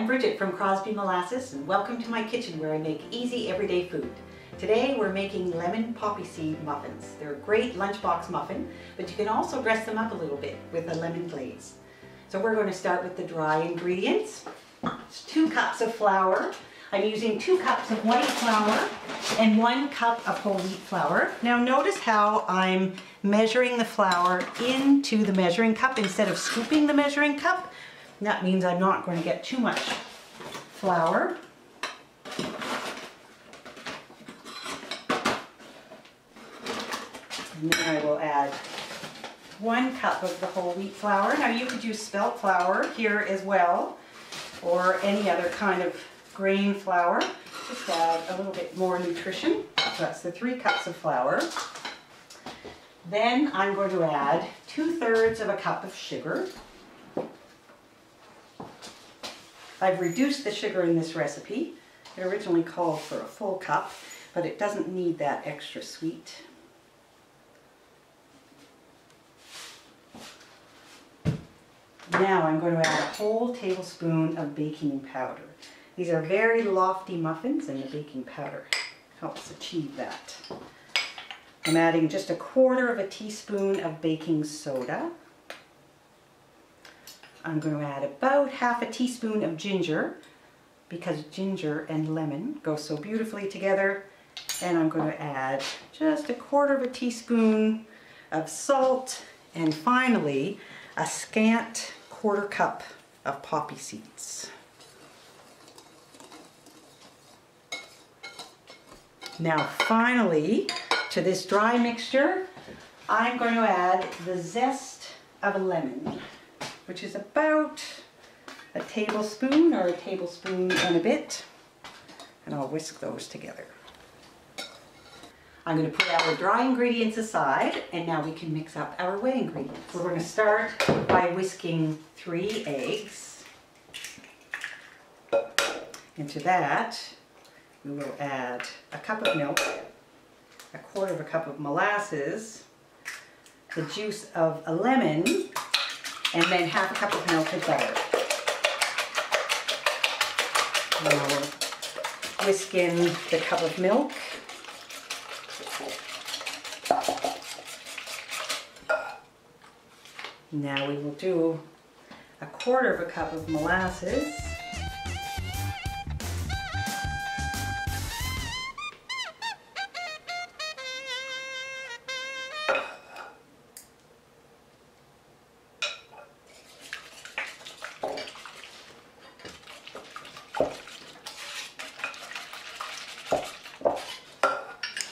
I'm Bridget from Crosby Molasses, and welcome to my kitchen where I make easy everyday food. Today we're making lemon poppy seed muffins. They're a great lunchbox muffin, but you can also dress them up a little bit with a lemon glaze. So we're going to start with the dry ingredients. It's 2 cups of flour. I'm using 2 cups of white flour and 1 cup of whole wheat flour. Now notice how I'm measuring the flour into the measuring cup instead of scooping the measuring cup. That means I'm not going to get too much flour. And then I will add 1 cup of the whole wheat flour. Now you could use spelt flour here as well, or any other kind of grain flour. Just add a little bit more nutrition. So that's the 3 cups of flour. Then I'm going to add 2/3 of a cup of sugar. I've reduced the sugar in this recipe. It originally called for a full cup, but it doesn't need that extra sweet. Now I'm going to add a whole tablespoon of baking powder. These are very lofty muffins, and the baking powder helps achieve that. I'm adding just 1/4 teaspoon of baking soda. I'm going to add about 1/2 teaspoon of ginger, because ginger and lemon go so beautifully together. And I'm going to add just 1/4 teaspoon of salt, and finally a scant 1/4 cup of poppy seeds. Now finally, to this dry mixture, I'm going to add the zest of a lemon, which is about a tablespoon or a tablespoon and a bit, and I'll whisk those together. I'm going to put our dry ingredients aside, and now we can mix up our wet ingredients. We're going to start by whisking 3 eggs. Into that, we will add a cup of milk, 1/4 cup of molasses, the juice of a lemon, and then 1/2 cup of melted butter. Now we'll whisk in the cup of milk. Now we will do 1/4 cup of molasses.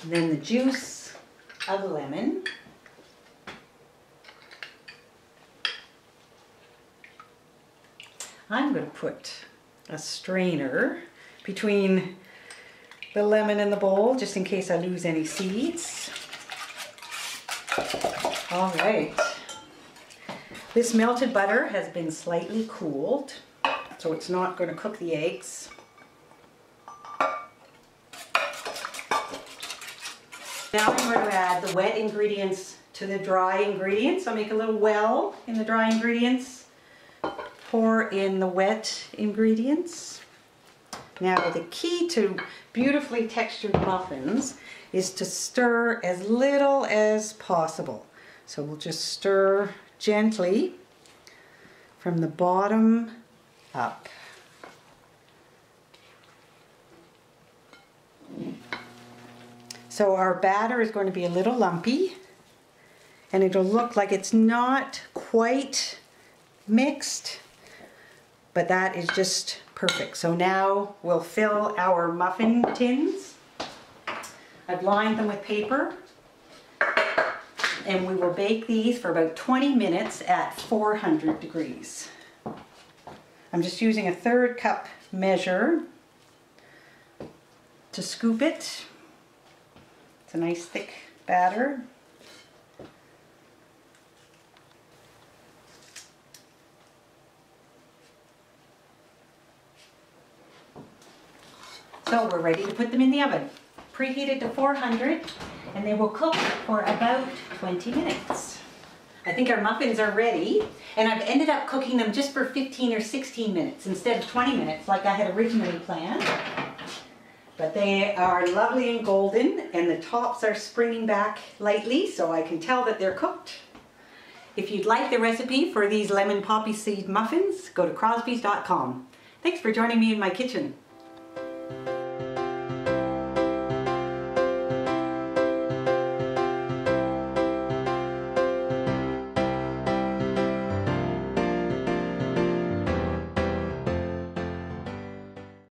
And then the juice of a lemon. I'm going to put a strainer between the lemon and the bowl, just in case I lose any seeds. All right. This melted butter has been slightly cooled, so it's not going to cook the eggs. Now I'm going to add the wet ingredients to the dry ingredients. I'll make a little well in the dry ingredients. Pour in the wet ingredients. Now the key to beautifully textured muffins is to stir as little as possible. So we'll just stir gently from the bottom up. So our batter is going to be a little lumpy, and it'll look like it's not quite mixed, but that is just perfect. So now we'll fill our muffin tins. I've lined them with paper, and we will bake these for about 20 minutes at 400 degrees. I'm just using a 1/3 cup measure to scoop it. It's a nice thick batter. So we're ready to put them in the oven. Preheated to 400, and they will cook for about 20 minutes. I think our muffins are ready, and I've ended up cooking them just for 15 or 16 minutes instead of 20 minutes like I had originally planned. But they are lovely and golden, and the tops are springing back lightly, so I can tell that they're cooked. If you'd like the recipe for these lemon poppy seed muffins, go to crosbys.com. Thanks for joining me in my kitchen.